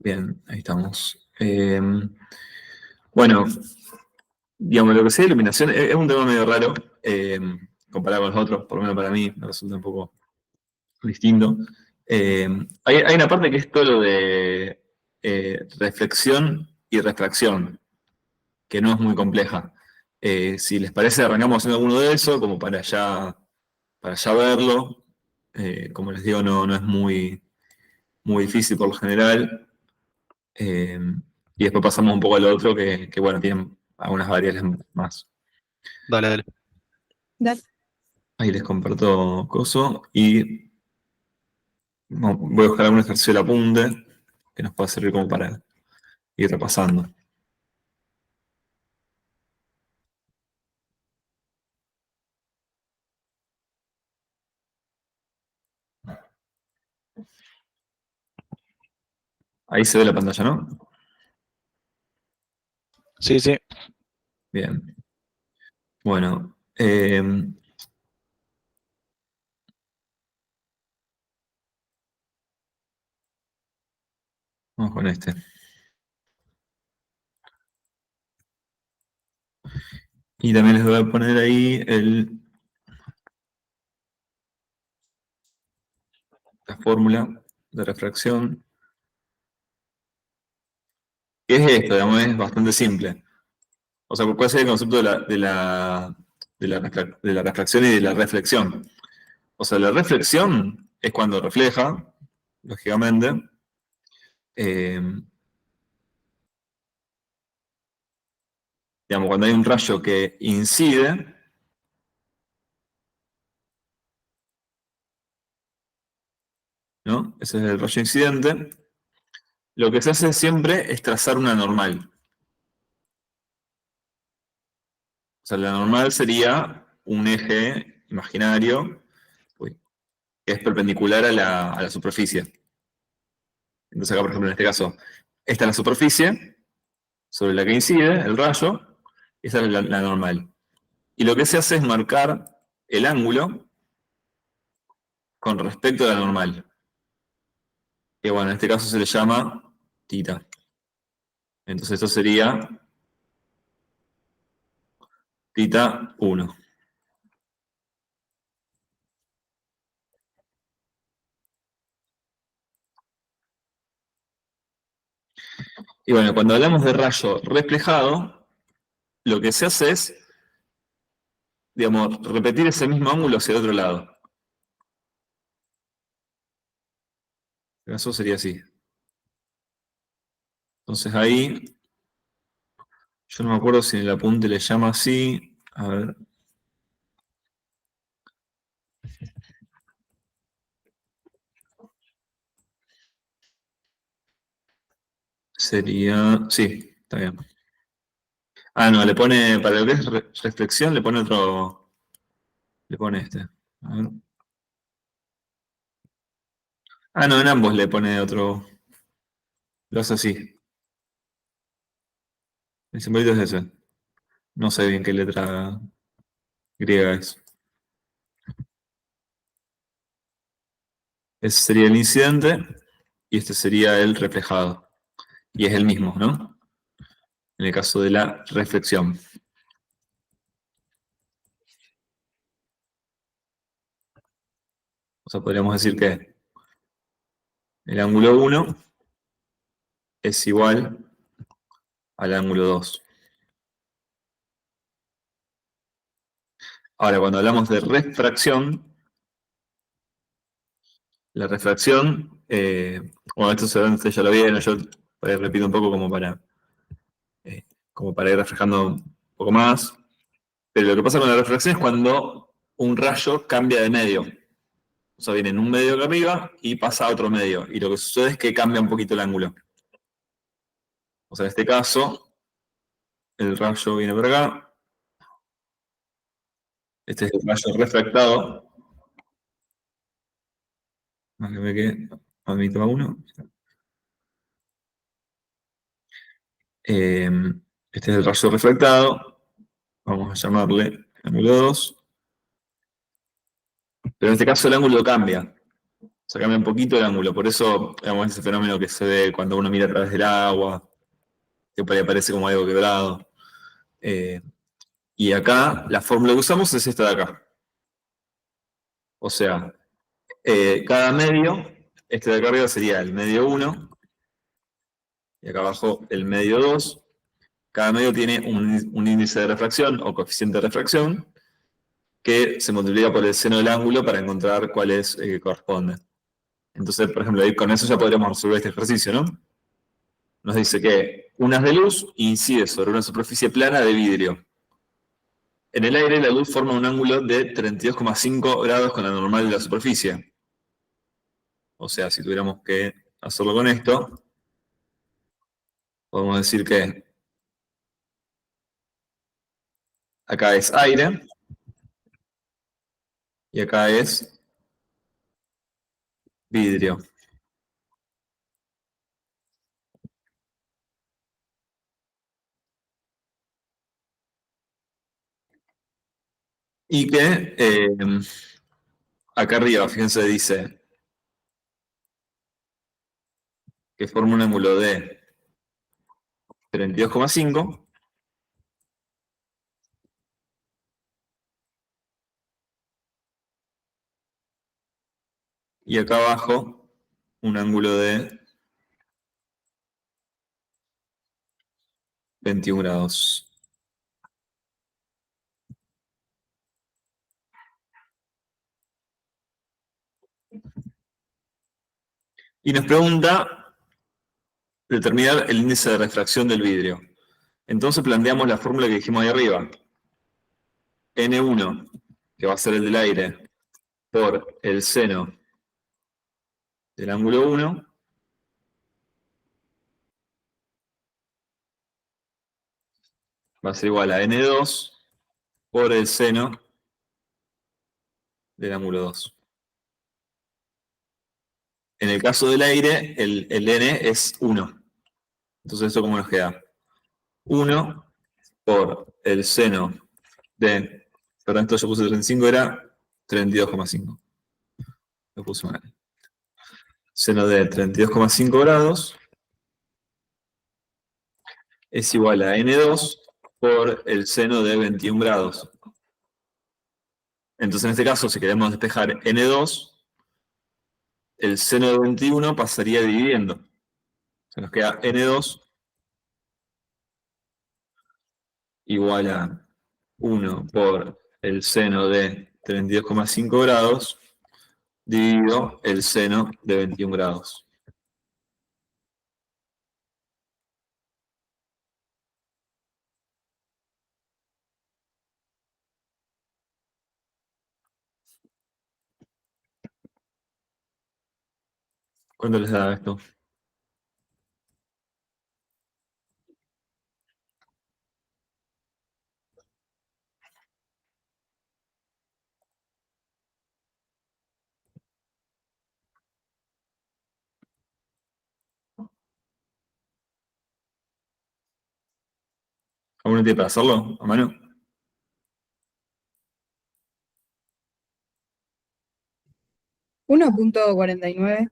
Bien, ahí estamos. Bueno, digamos, lo que sea iluminación es un tema medio raro, comparado con los otros, por lo menos para mí, me resulta un poco distinto. Eh, hay una parte que es todo lo de reflexión y refracción, que no es muy compleja. Si les parece, arrancamos haciendo alguno de eso, como para ya verlo. Como les digo, no es muy difícil por lo general. Eh, y después pasamos un poco al otro que, bueno, tienen algunas variables más. Dale, dale. Dale. Ahí les comparto coso y voy a buscar algún ejercicio del apunte que nos pueda servir como para ir repasando. Ahí se ve la pantalla, ¿no? Sí, sí. Bien. Bueno, vamos con este. Y también les voy a poner ahí la fórmula de refracción. ¿Qué es esto? Digamos, es bastante simple. O sea, ¿cuál es el concepto de la refracción y de la reflexión? O sea, la reflexión es cuando refleja, lógicamente, eh, digamos, cuando hay un rayo que incide, ¿no? Ese es el rayo incidente. Lo que se hace siempre es trazar una normal. O sea, la normal sería un eje imaginario que es perpendicular a la superficie. Entonces acá, por ejemplo, en este caso, esta es la superficie sobre la que incide el rayo, esta es la normal. Y lo que se hace es marcar el ángulo con respecto a la normal. Que bueno, en este caso se le llama tita. Entonces esto sería tita 1. Y bueno, cuando hablamos de rayo reflejado, lo que se hace es, digamos, repetir ese mismo ángulo hacia el otro lado. En este caso sería así. Entonces ahí, yo no me acuerdo si en el apunte le llama así. A ver. Sería, sí, está bien. Ah, no, le pone, para lo que es reflexión, le pone otro, le pone este. A ver. Ah, no, en ambos le pone otro, lo hace así. El simbolito es ese. No sé bien qué letra griega es. Ese sería el incidente y este sería el reflejado. Y es el mismo, ¿no? En el caso de la reflexión. O sea, podríamos decir que el ángulo 1 es igual al ángulo 2. Ahora, cuando hablamos de refracción, la refracción, bueno, esto seguramente ya lo vieron, yo por ahí repito un poco como para ir reflejando un poco más. Pero lo que pasa con la refracción es cuando un rayo cambia de medio. O sea, viene en un medio de arriba y pasa a otro medio. Y lo que sucede es que cambia un poquito el ángulo. O sea, en este caso, el rayo viene por acá. Este es el rayo refractado. Más que me quede, a mí toma uno. Este es el rayo refractado. Vamos a llamarle ángulo 2. Pero en este caso el ángulo cambia. O sea, cambia un poquito el ángulo. Por eso, digamos, ese fenómeno que se ve cuando uno mira a través del agua, que por ahí parece como algo quebrado. Eh, y acá, la fórmula que usamos es esta de acá. O sea, cada medio, este de acá arriba sería el medio 1, y acá abajo el medio 2. Cada medio tiene un índice de refracción o coeficiente de refracción que se multiplica por el seno del ángulo para encontrar cuál es el que corresponde. Entonces, por ejemplo, ahí con eso ya podríamos resolver este ejercicio, ¿no? Nos dice que un haz de luz incide sobre una superficie plana de vidrio. En el aire, la luz forma un ángulo de 32,5 grados con la normal de la superficie. O sea, si tuviéramos que hacerlo con esto, podemos decir que acá es aire y acá es vidrio. Y que acá arriba, fíjense, dice que forma un ángulo de 32,5 y acá abajo un ángulo de 21 grados. Y nos pregunta determinar el índice de refracción del vidrio. Entonces planteamos la fórmula que dijimos ahí arriba. N1, que va a ser el del aire, por el seno del ángulo 1, va a ser igual a N2 por el seno del ángulo 2. En el caso del aire, el N es 1. Entonces, ¿esto cómo nos queda? 1 por el seno de... Perdón, esto yo puse 35, era 32,5. Lo puse mal. Seno de 32,5 grados es igual a N2 por el seno de 21 grados. Entonces, en este caso, si queremos despejar N2, el seno de 21 pasaría dividiendo. Se nos queda N2 igual a 1 por el seno de 32,5 grados dividido el seno de 21 grados. ¿Cuánto les da esto? ¿Alguno tiene para hacerlo a mano? 1,49,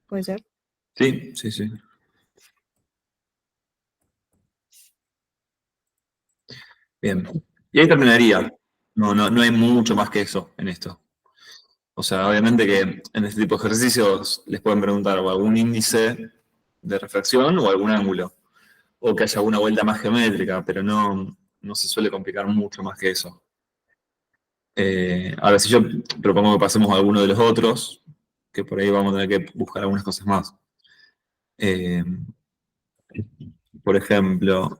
puede ser. Sí, sí, sí. Bien. Y ahí terminaría. No hay mucho más que eso en esto. O sea, obviamente que en este tipo de ejercicios les pueden preguntar o algún índice de refracción o algún ángulo. O que haya alguna vuelta más geométrica, pero no se suele complicar mucho más que eso. Ahora, si yo propongo que pasemos a alguno de los otros, que por ahí vamos a tener que buscar algunas cosas más. Eh, por ejemplo,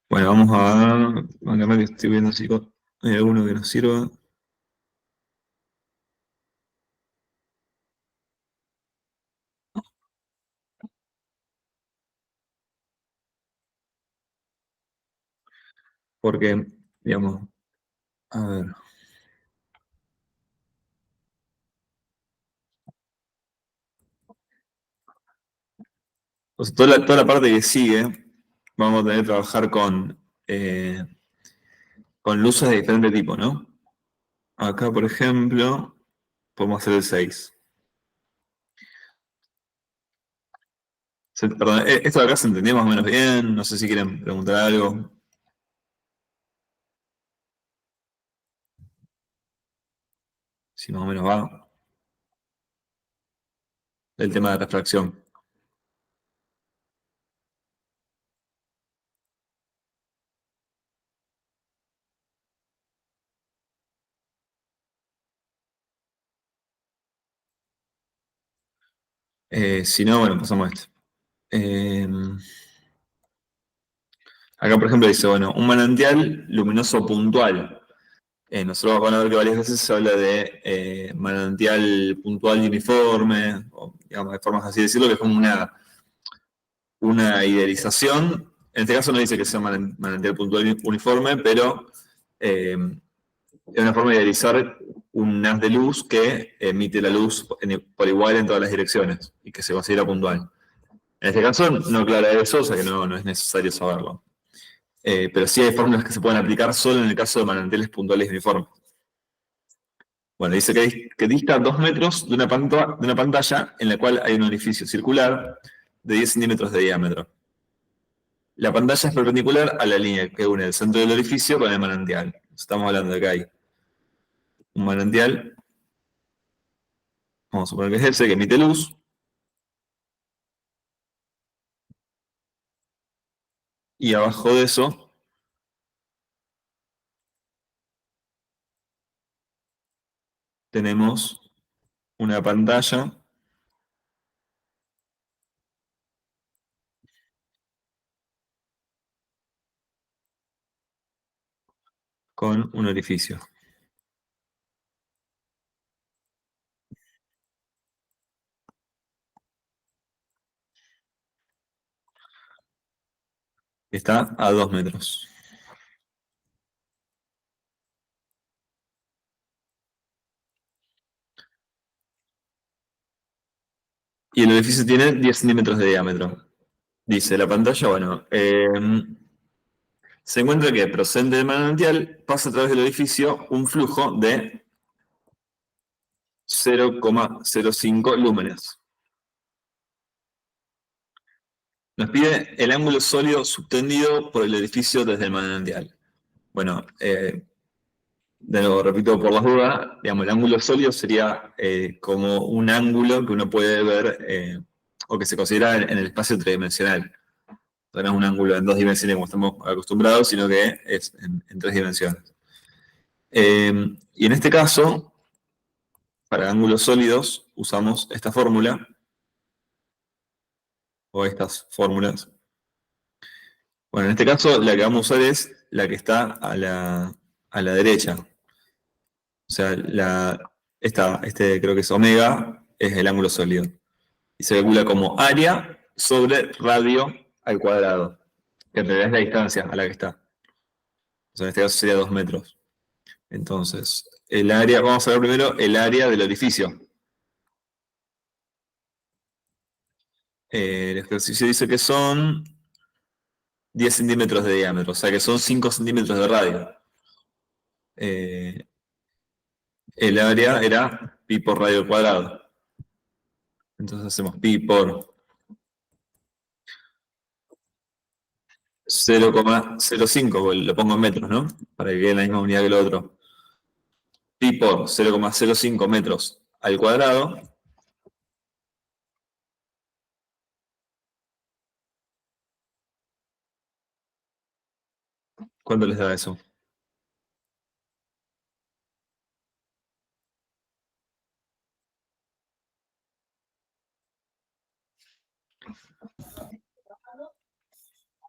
bueno, vamos a cambiar que estoy viendo si hay alguno que nos sirva. Porque, digamos, a ver. O sea, toda la parte que sigue vamos a tener que trabajar con luces de diferente tipo, ¿no? Acá, por ejemplo, podemos hacer el 6. Perdón, esto de acá se entendió más o menos bien. No sé si quieren preguntar algo. Si más o menos va. El tema de refracción. Si no, bueno, pasamos a esto. Eh, Acá, por ejemplo, dice, bueno, un manantial luminoso puntual. Nosotros van a ver que varias veces se habla de manantial puntual y uniforme, o digamos, de formas así de decirlo, que es como una idealización. En este caso no dice que sea manantial puntual y uniforme, pero eh, es una forma de idealizar un haz de luz que emite la luz por igual en todas las direcciones y que se considera puntual. En este caso no aclara eso, o sea que no es necesario saberlo. Pero sí hay fórmulas que se pueden aplicar solo en el caso de manantiales puntuales y uniformes. Bueno, dice que dista 2 metros de una pantalla en la cual hay un orificio circular de 10 centímetros de diámetro. La pantalla es perpendicular a la línea que une el centro del orificio con el manantial. Estamos hablando de que hay un manantial, vamos a suponer que es ese, que emite luz, y abajo de eso tenemos una pantalla con un orificio. Está a 2 metros. Y el orificio tiene 10 centímetros de diámetro. Dice la pantalla, bueno, se encuentra que procedente del manantial pasa a través del orificio un flujo de 0,05 lúmenes. Nos pide el ángulo sólido subtendido por el orificio desde el manantial. Bueno, de nuevo, repito por las dudas, digamos, el ángulo sólido sería como un ángulo que uno puede ver o que se considera en el espacio tridimensional. No es un ángulo en 2 dimensiones como estamos acostumbrados, sino que es en 3 dimensiones. Y en este caso, para ángulos sólidos, usamos esta fórmula, o estas fórmulas. Bueno, en este caso, la que vamos a usar es la que está a la derecha. O sea, este creo que es omega, es el ángulo sólido. Y se calcula como área sobre radio al cuadrado, que en realidad es la distancia a la que está. O sea, en este caso sería 2 metros. Entonces, el área, vamos a ver primero el área del orificio. El ejercicio dice que son 10 centímetros de diámetro, o sea que son 5 centímetros de radio. El área era pi por radio al cuadrado. Entonces hacemos pi por 0,05, lo pongo en metros, ¿no? Para que quede en la misma unidad que el otro. Pi por 0,05 metros al cuadrado. ¿Cuánto les da eso?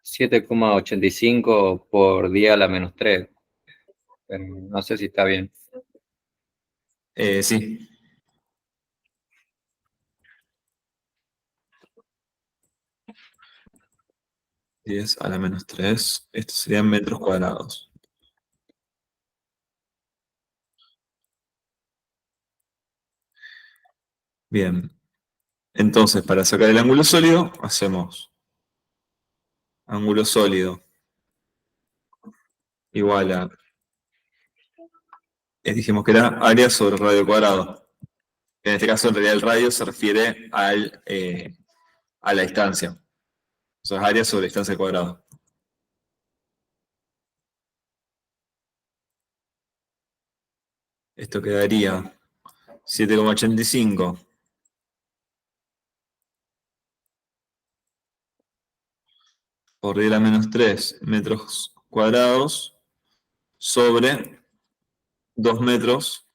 $7,85 por día a la -3. Pero no sé si está bien. Sí. $10 a la -3. Estos serían metros cuadrados. Bien. Entonces, para sacar el ángulo sólido, hacemos ángulo sólido igual a, dijimos que era área sobre radio cuadrado. En este caso, en realidad, el radio se refiere a la distancia. O sea, es área sobre distancia al cuadrado. Esto quedaría 7,85 por 10 a la menos 3 metros cuadrados sobre 2 metros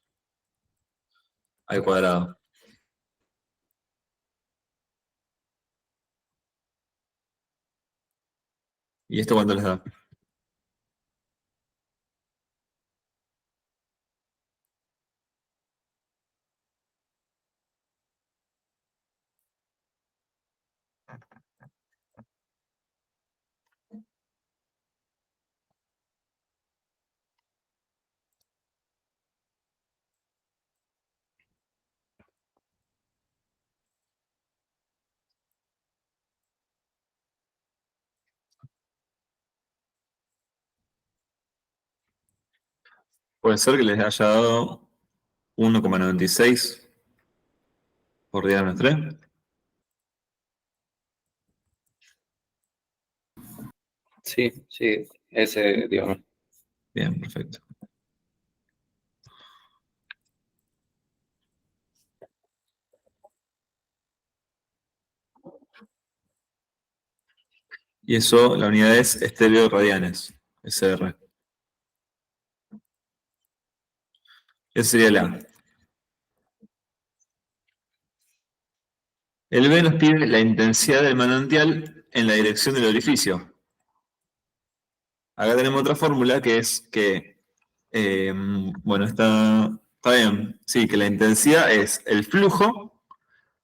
al cuadrado. ¿Y esto cuánto les da? Puede ser que les haya dado 1,96 por 10 a la menos 3. Sí, sí, ese, digamos. Bien, perfecto. Y eso, la unidad es estéreo radianes, SR. Ese sería el A. El B nos pide la intensidad del manantial en la dirección del orificio. Acá tenemos otra fórmula que es que, bueno, está bien, sí, que la intensidad es el flujo,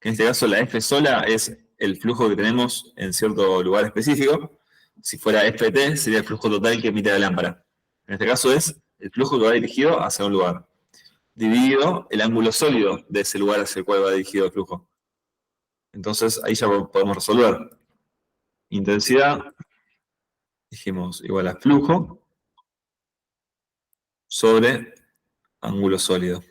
que en este caso la F sola es el flujo que tenemos en cierto lugar específico. Si fuera FT, sería el flujo total que emite la lámpara. En este caso es el flujo que va dirigido hacia un lugar, dividido el ángulo sólido de ese lugar hacia el cual va dirigido el flujo. Entonces ahí ya podemos resolver. Intensidad, dijimos, igual a flujo sobre ángulo sólido.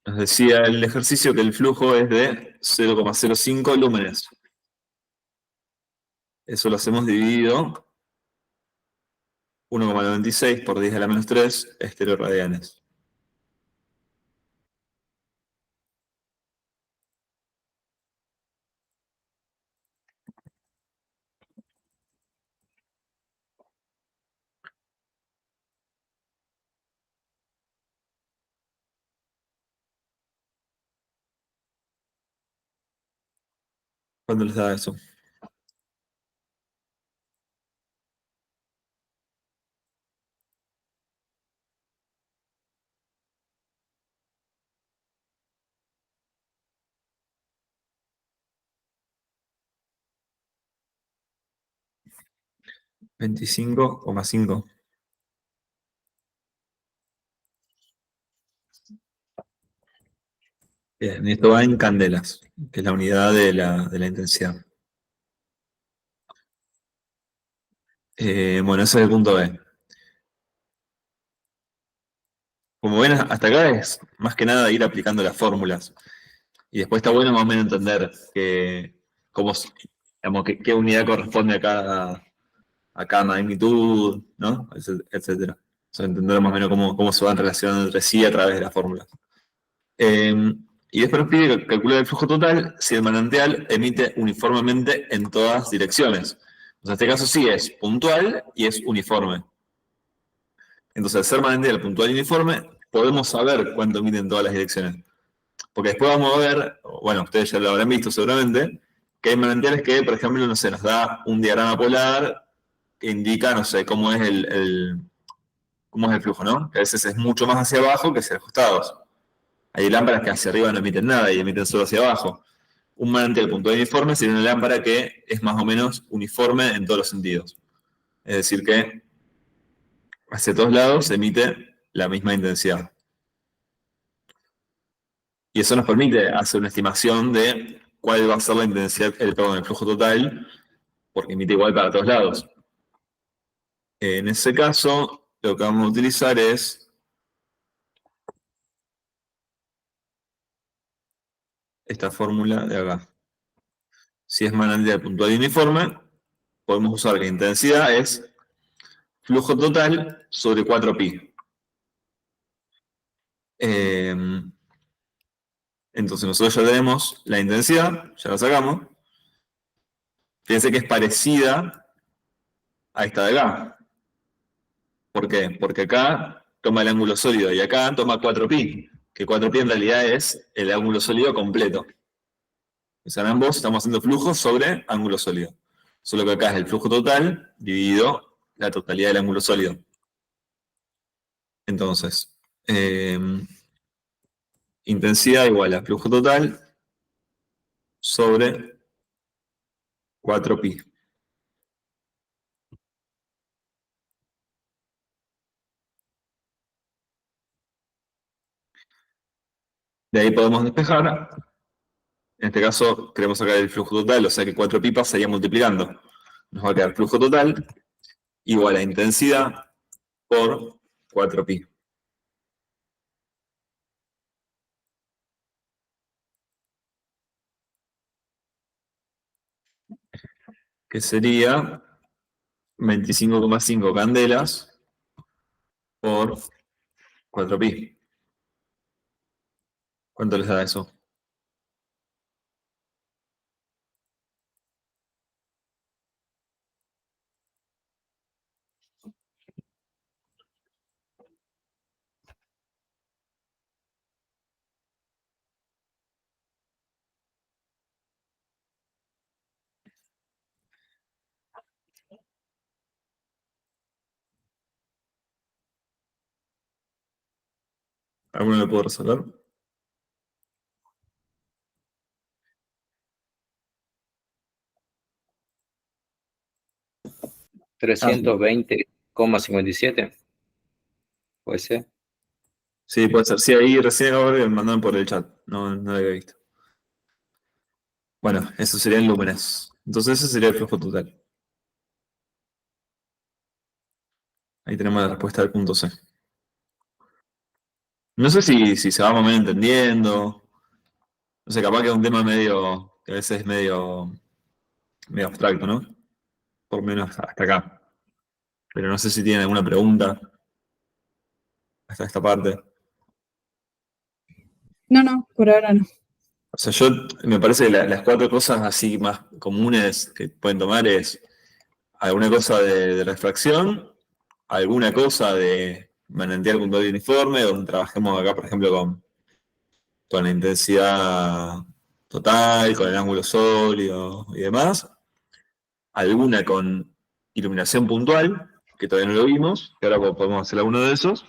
Nos decía el ejercicio que el flujo es de 0,05 lúmenes. Eso lo hacemos dividido 1,96 por 10 a la menos 3 estereoradianes. ¿Cuánto les da eso? $25,5. Bien, y esto va en candelas, que es la unidad de la intensidad. Bueno, ese es el punto B. Como ven, hasta acá es más que nada ir aplicando las fórmulas. Y después está bueno más o menos entender digamos, qué unidad corresponde a cada magnitud, ¿no? Etcétera. O sea, entender más o menos cómo se van relacionando entre sí a través de las fórmulas. Y después nos pide calcular el flujo total si el manantial emite uniformemente en todas direcciones. O sea, en este caso sí es puntual y es uniforme. Entonces, al ser manantial puntual y uniforme, podemos saber cuánto emite en todas las direcciones. Porque después vamos a ver, bueno, ustedes ya lo habrán visto seguramente, que hay manantiales que, por ejemplo, no sé, nos da un diagrama polar que indica, no sé, cómo es cómo es el flujo, ¿no? Que a veces es mucho más hacia abajo que hacia los costados. Hay lámparas que hacia arriba no emiten nada y emiten solo hacia abajo. Un manantial puntual uniforme sería una lámpara que es más o menos uniforme en todos los sentidos. Es decir, que hacia todos lados emite la misma intensidad. Y eso nos permite hacer una estimación de cuál va a ser la intensidad, el flujo total, porque emite igual para todos lados. En ese caso, lo que vamos a utilizar es esta fórmula de acá. Si es manantial puntual y uniforme, podemos usar que la intensidad es flujo total sobre 4pi. Entonces nosotros ya tenemos la intensidad, ya la sacamos. Fíjense que es parecida a esta de acá. ¿Por qué? Porque acá toma el ángulo sólido y acá toma 4pi, que 4pi en realidad es el ángulo sólido completo. O sea, en ambos estamos haciendo flujo sobre ángulo sólido. Solo que acá es el flujo total dividido la totalidad del ángulo sólido. Entonces, intensidad igual a flujo total sobre 4pi. De ahí podemos despejar. En este caso, queremos sacar el flujo total, o sea que 4pi pasaría multiplicando. Nos va a quedar flujo total igual a intensidad por 4pi. Que sería 25,5 candelas por 4pi. ¿Cuánto les da eso? ¿Alguno lo puedo resolver? Ah, 320,57. Puede ser. sí, puede ser. Sí, ahí recién ahora me mandaron por el chat. No, no lo había visto. Bueno, eso sería en lúmenes. Entonces ese sería el flujo total. Ahí tenemos la respuesta del punto C. No sé si se va más o menos entendiendo. No sé, capaz que es un tema medio, que a veces es medio abstracto, ¿no? Por lo menos hasta acá. Pero no sé si tienen alguna pregunta hasta esta parte. No, por ahora no. O sea, me parece que las 4 cosas así más comunes que pueden tomar es alguna cosa de refracción, alguna cosa de manantial puntual y uniforme, donde trabajemos acá, por ejemplo, con la intensidad total, con el ángulo sólido y demás. Alguna con iluminación puntual, que todavía no lo vimos, que ahora podemos hacer alguno de esos.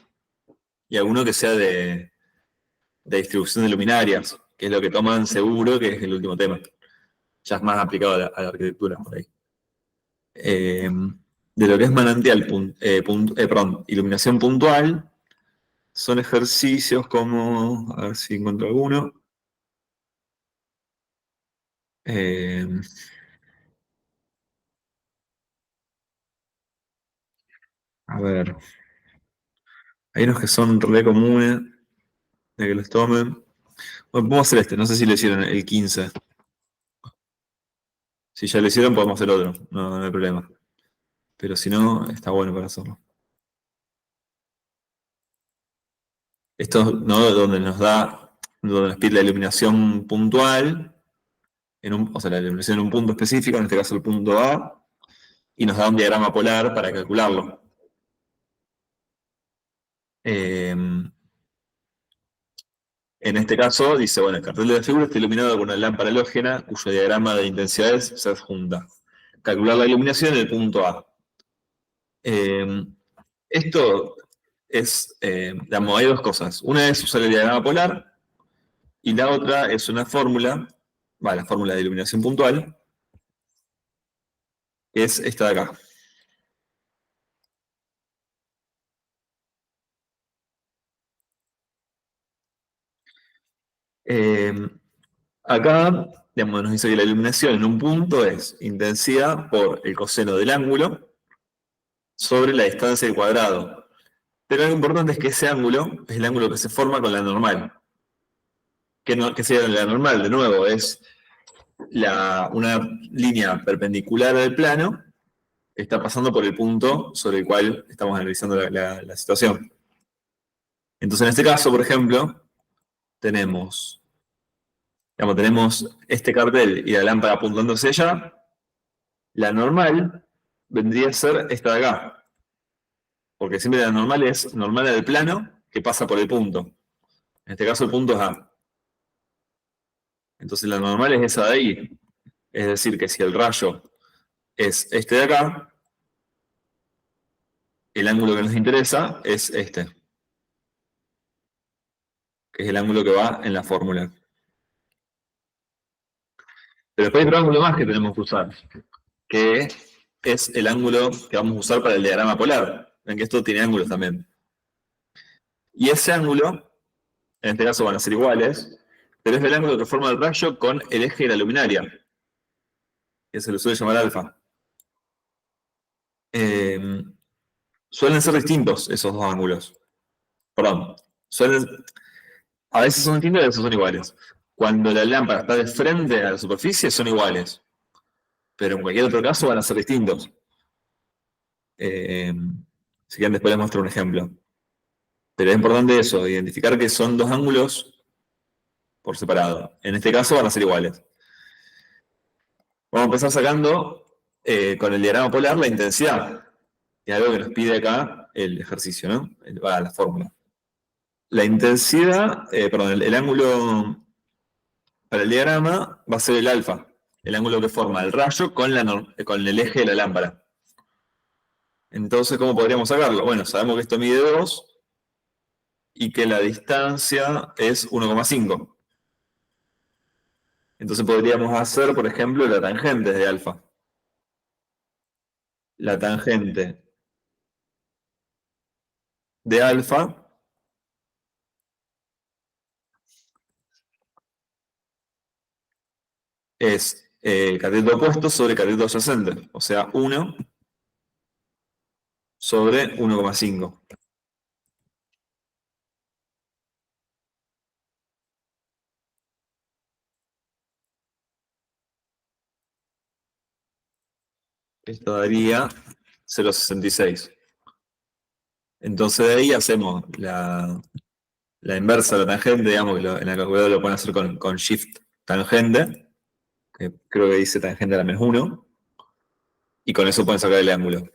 Y alguno que sea de distribución de luminarias, que es lo que toman seguro, que es el último tema. Ya es más aplicado a la arquitectura por ahí. De lo que es manantial, perdón, iluminación puntual, son ejercicios como, a ver si encuentro alguno. Eh, a ver, hay unos que son re comunes de que los tomen. Bueno, podemos hacer este, no sé si lo hicieron el 15. Si ya lo hicieron, podemos hacer otro, no hay problema. Pero si no, está bueno para hacerlo. Esto, ¿no? Donde nos pide la iluminación puntual, o sea, la iluminación en un punto específico, en este caso el punto A, y nos da un diagrama polar para calcularlo. En este caso dice, bueno, el cartel de la figura está iluminado con una lámpara halógena cuyo diagrama de intensidades se adjunta. Calcular la iluminación en el punto A. Esto es, digamos, hay 2 cosas. Una es usar el diagrama polar y la otra es una fórmula, la fórmula de iluminación puntual, que es esta de acá. Acá, digamos, nos dice que la iluminación en un punto es intensidad por el coseno del ángulo sobre la distancia al cuadrado. Pero lo importante es que ese ángulo es el ángulo que se forma con la normal. Que sea la normal, de nuevo, es una línea perpendicular al plano que está pasando por el punto sobre el cual estamos analizando la situación. Entonces, en este caso, por ejemplo, tenemos este cartel y la lámpara apuntando hacia allá. La normal vendría a ser esta de acá. Porque siempre la normal es normal al plano que pasa por el punto. En este caso el punto es A. Entonces la normal es esa de ahí. Es decir, que si el rayo es este de acá, el ángulo que nos interesa es este. Que es el ángulo que va en la fórmula. Pero después hay otro ángulo más que tenemos que usar, que es el ángulo que vamos a usar para el diagrama polar. Ven que esto tiene ángulos también. Y ese ángulo, en este caso van a ser iguales, pero es el ángulo que forma el rayo con el eje de la luminaria, que se lo suele llamar alfa. Suelen ser distintos esos dos ángulos. Perdón, a veces son distintos y a veces son iguales. Cuando la lámpara está de frente a la superficie son iguales, pero en cualquier otro caso van a ser distintos. Si quieren después les muestro un ejemplo. Pero es importante eso, identificar que son dos ángulos por separado. En este caso van a ser iguales. Vamos a empezar sacando con el diagrama polar la intensidad. Es algo que nos pide acá el ejercicio, ¿no? La fórmula. La intensidad, el ángulo para el diagrama va a ser el alfa, el ángulo que forma el rayo con el eje de la lámpara. Entonces, ¿cómo podríamos sacarlo? Bueno, sabemos que esto mide 2 y que la distancia es 1,5. Entonces podríamos hacer, por ejemplo, la tangente de alfa. La tangente de alfa es cateto opuesto sobre cateto adyacente, o sea, 1 sobre 1,5. Esto daría 0,66. Entonces de ahí hacemos la inversa de la tangente, digamos que en la calculadora lo pueden hacer con shift tangente, que creo que dice tangente a la menos 1, y con eso pueden sacar el ángulo.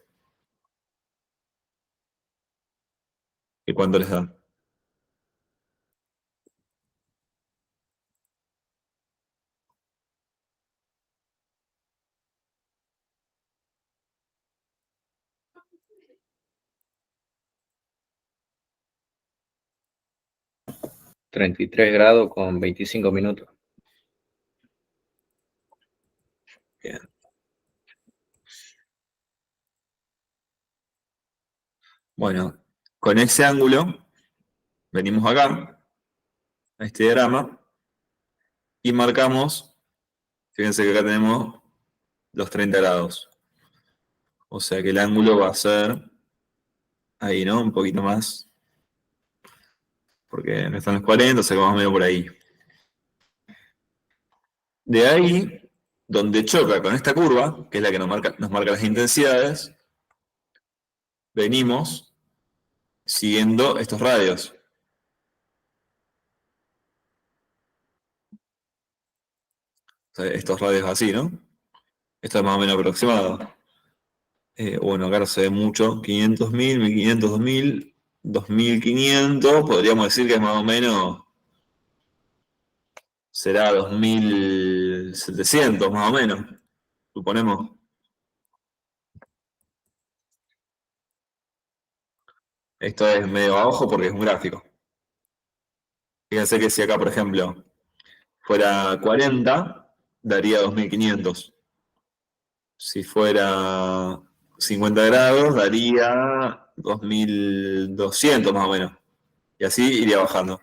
¿Y cuánto les da? $33 con 25 minutos. Bien. Bueno, con ese ángulo venimos acá, a este diagrama, y marcamos, fíjense que acá tenemos los 30 grados. O sea que el ángulo va a ser ahí, ¿no? Un poquito más. Porque no están los 40, o sea que más o menos por ahí. De ahí, donde choca con esta curva, que es la que nos marca las intensidades, venimos siguiendo estos radios. O sea, estos radios así, ¿no? Esto es más o menos aproximado. Bueno, acá no se ve mucho. 500.000, 1.500, 2.000, 2.500. Podríamos decir que es más o menos... Será 2.700, más o menos. Suponemos. Esto es medio abajo porque es un gráfico. Fíjense que si acá, por ejemplo, fuera 40, daría 2.500. Si fuera 50 grados, daría 2.200 más o menos. Y así iría bajando.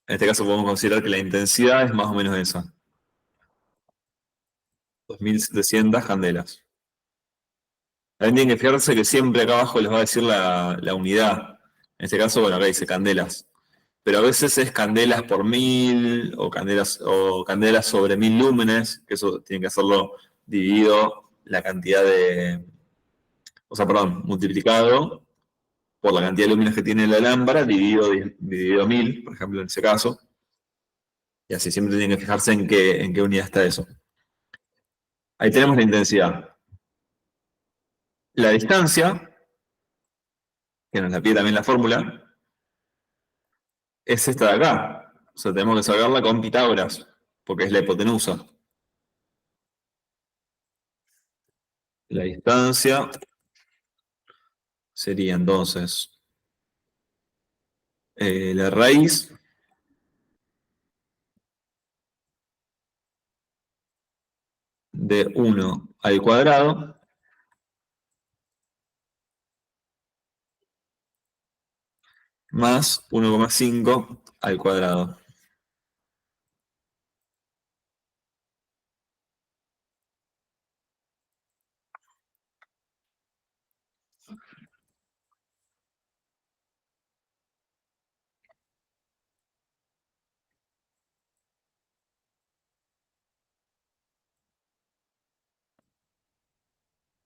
En este caso podemos considerar que la intensidad es más o menos esa. 2700 candelas. También tienen que fijarse que siempre acá abajo les va a decir la unidad. En este caso, bueno, acá dice candelas. Pero a veces es candelas por 1000 o candelas sobre 1000 lúmenes, que eso tiene que hacerlo dividido la cantidad de, o sea, perdón, multiplicado por la cantidad de lúmenes que tiene la lámpara, dividido 1000, por ejemplo, en ese caso. Y así siempre tienen que fijarse en qué unidad está eso. Ahí tenemos la intensidad. La distancia, que nos la pide también la fórmula, es esta de acá. O sea, tenemos que sacarla con Pitágoras, porque es la hipotenusa. La distancia sería entonces la raíz de 1 al cuadrado más 1,5 al cuadrado.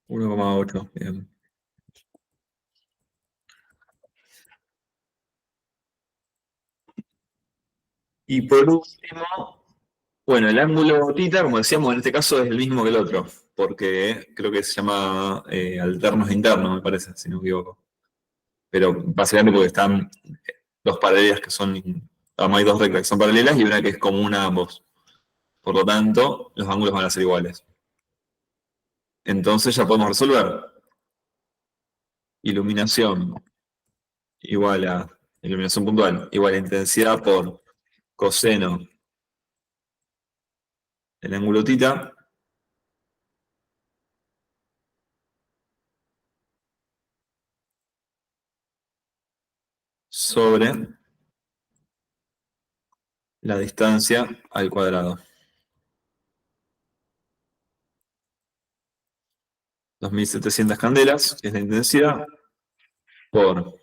Uno coma ocho, bien. Y por último, bueno, el ángulo θ, como decíamos, en este caso es el mismo que el otro, porque creo que se llama alternos internos, me parece, si no me equivoco. Pero básicamente porque están dos paralelas que son, hay dos rectas que son paralelas y una que es común a ambos. Por lo tanto, los ángulos van a ser iguales. Entonces ya podemos resolver. Iluminación igual a iluminación puntual, igual a intensidad por coseno del ángulo θ sobre la distancia al cuadrado. 2700 candelas, que es la intensidad, por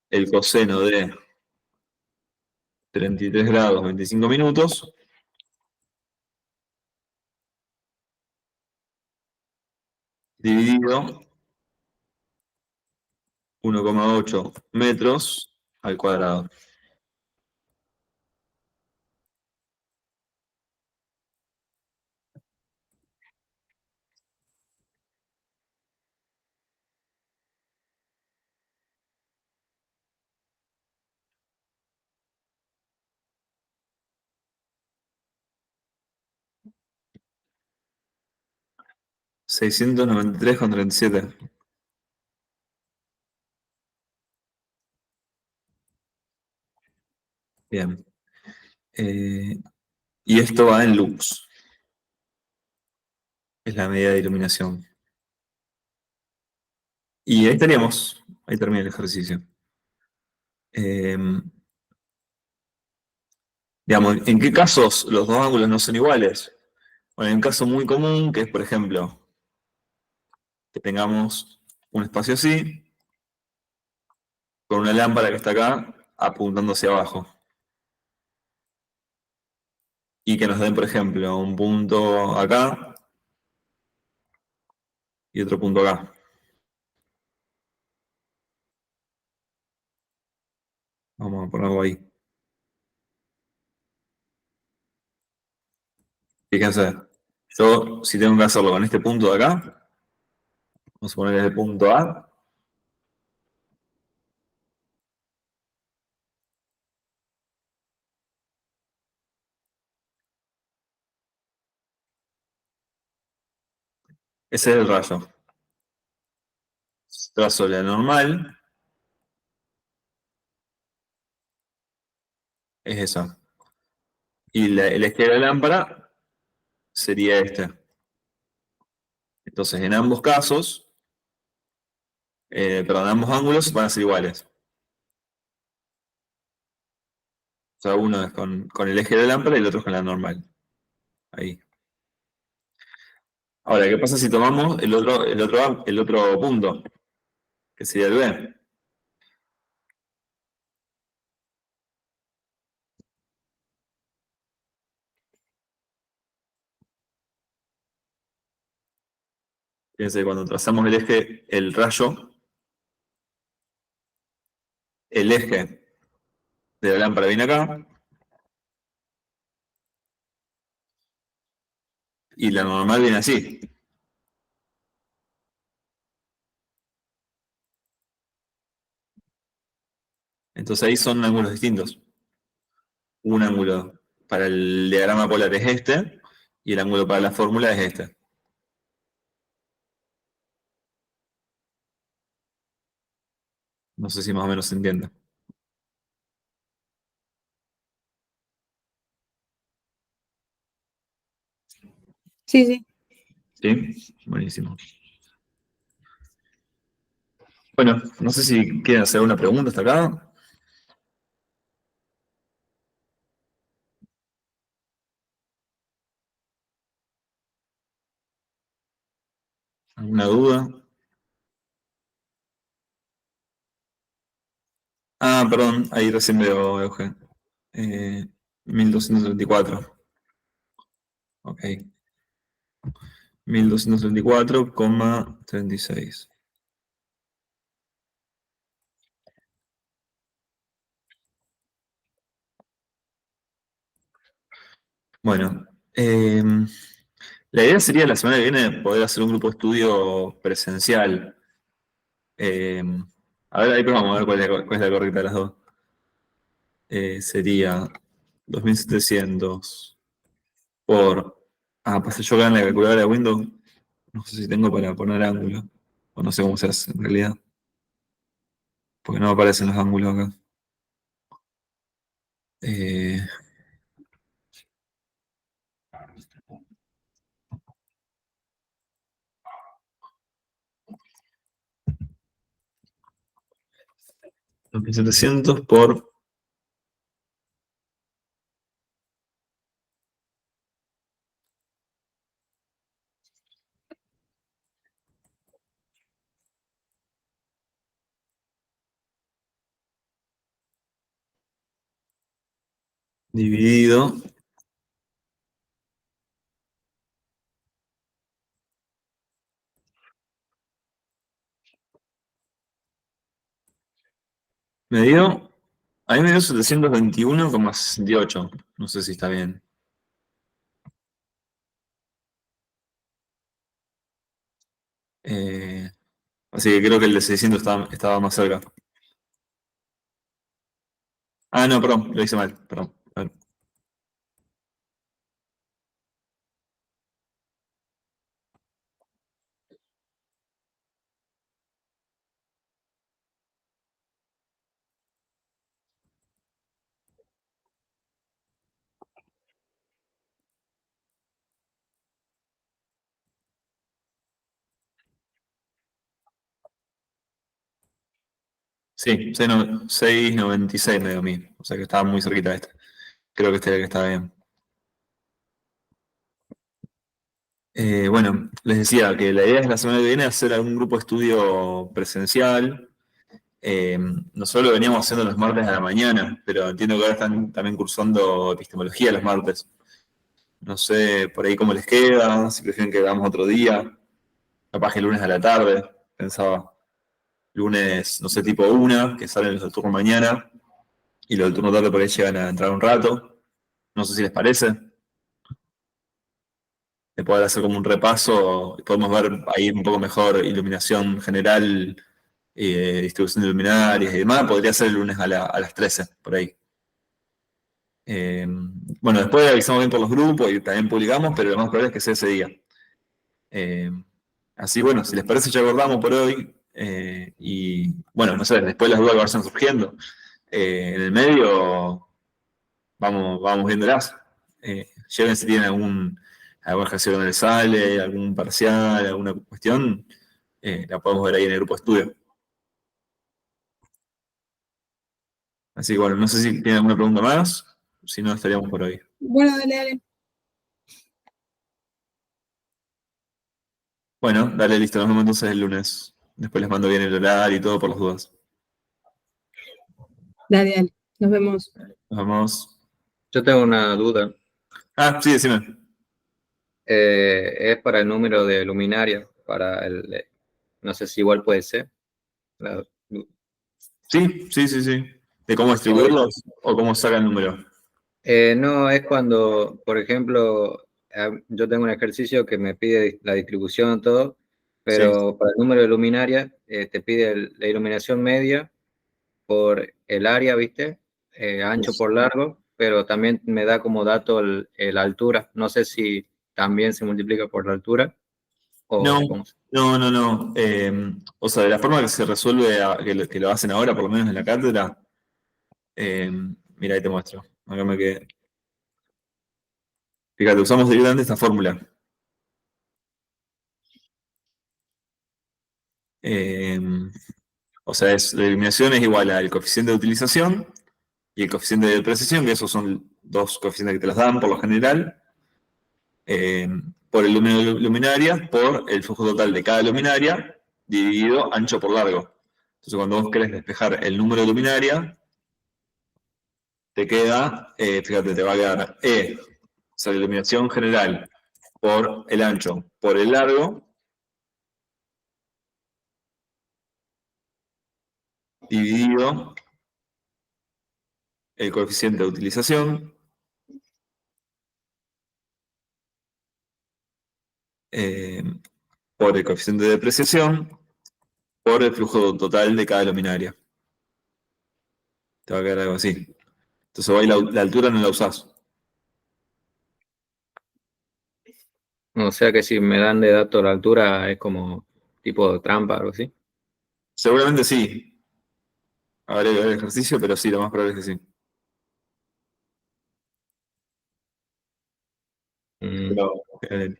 el coseno de 33 grados 25 minutos, dividido 1,8 metros al cuadrado. $693,37. Bien. Y esto va en lux. Es la medida de iluminación. Y ahí estaríamos. Ahí termina el ejercicio. Digamos, ¿en qué casos los dos ángulos no son iguales? Bueno, hay un caso muy común que es, por ejemplo, que tengamos un espacio así, con una lámpara que está acá apuntando hacia abajo. Y que nos den, por ejemplo, un punto acá y otro punto acá. Vamos a ponerlo ahí. Fíjense, yo si tengo que hacerlo con este punto de acá, vamos a poner el punto A. Ese es el rayo. Trazo la normal. Es esa. Y el eje de la lámpara sería este. Entonces, en ambos casos, perdón, ambos ángulos van a ser iguales. O sea, uno es con el eje de la lámpara y el otro es con la normal. Ahí. Ahora, ¿qué pasa si tomamos el otro punto? Que sería el B. Fíjense, cuando trazamos el eje, el rayo, el eje de la lámpara viene acá y la normal viene así. Entonces ahí son ángulos distintos. Un ángulo para el diagrama polar es este y el ángulo para la fórmula es este. No sé si más o menos se entiende. Sí, sí. ¿Sí? Buenísimo. Bueno, no sé si quieren hacer una pregunta hasta acá. ¿Alguna duda? Ah, perdón, ahí recién veo, Eugen. 1234. Ok. 1234,36. Bueno, la idea sería la semana que viene poder hacer un grupo de estudio presencial. Eh, a ver, ahí vamos a ver cuál es la correcta de las dos. Sería 2700 por... Ah, pasa yo acá en la calculadora de Windows. No sé si tengo para poner ángulo. O no sé cómo se hace en realidad. Porque no me aparecen los ángulos acá. Eh, 2700 por... Dividido. Me dio... A mí me dio 721,68. No sé si está bien. Eh, Así que creo que el de 600 estaba más cerca. Ah, no, perdón, lo hice mal. Perdón. A ver. Sí, 6,96 me dio a mí. O sea que estaba muy cerquita de este. Creo que este era el que estaba bien. Bueno, les decía que la idea es la semana que viene hacer algún grupo de estudio presencial. Nosotros lo veníamos haciendo los martes a la mañana, pero entiendo que ahora están también cursando epistemología los martes. No sé por ahí cómo les queda, si prefieren que hagamos otro día, capaz que el lunes a la tarde, pensaba. Lunes, no sé, tipo 1, que salen los del turno mañana, y los del turno tarde por ahí llegan a entrar un rato. No sé si les parece. De poder hacer como un repaso, podemos ver ahí un poco mejor iluminación general, distribución de luminarias y demás. Podría ser el lunes a las 13, por ahí. Bueno, después avisamos bien por los grupos y también publicamos, pero lo más probable es que sea ese día. Eh, Así, bueno, si les parece, ya acordamos por hoy. Y bueno, no sé, después las dudas que vayan surgiendo. En el medio, vamos viéndolas. Lleven si tienen algún ejercicio que no les sale, algún parcial, alguna cuestión, la podemos ver ahí en el grupo de estudio. Así que bueno, no sé si tienen alguna pregunta más. Si no, estaríamos por hoy. Bueno, dale, dale. Bueno, dale, listo. Nos vemos entonces el lunes. Después les mando bien el horario y todo por las dudas. Dale, dale. Nos vemos. Nos vemos. Yo tengo una duda. Ah, sí, decime. Es para el número de luminaria, no sé si igual puede ser. La- Sí, sí, sí, sí. ¿De cómo distribuirlos o cómo saca el número? No, es cuando, por ejemplo, yo tengo un ejercicio que me pide la distribución, todo, Sí. pero para el número de luminaria te pide la iluminación media por el área, ¿viste? Ancho por largo, pero también me da como dato la altura. No sé si también se multiplica por la altura No, o cómo. no, no, no. O sea, de la forma que se resuelve, que lo hacen ahora, por lo menos en la cátedra, mira, ahí te muestro. Acá me quedé. Fíjate, usamos directamente esta fórmula. Eh, o sea, la eliminación es igual al coeficiente de utilización y el coeficiente de precisión, que esos son dos coeficientes que te los dan por lo general, eh, por el número de luminarias, por el flujo total de cada luminaria, dividido ancho por largo. Entonces, cuando vos querés despejar el número de luminaria, te queda, fíjate, te va a quedar o sea, la iluminación general por el ancho, por el largo, dividido el coeficiente de utilización, eh, por el coeficiente de depreciación, por el flujo total de cada luminaria. Te va a quedar algo así. Entonces ahí la altura no la usás. O sea que si me dan de dato la altura es como tipo trampa o algo así. Seguramente sí. Habrá que ver el ejercicio, pero sí, lo más probable es que sí. Mm, Pero,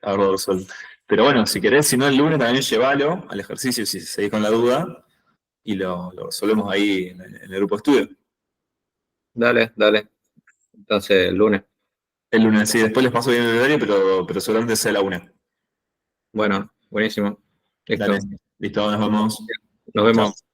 haberlo resuelto. Pero bueno, si querés, si no el lunes también llévalo al ejercicio si seguís con la duda y lo resolvemos ahí en el grupo de estudio. dale, dale. Entonces, el lunes. El lunes, sí, después les paso bien el horario, pero seguramente sea la una. Bueno, buenísimo. Dale, Listo. listo, nos vemos. Nos Chao. vemos.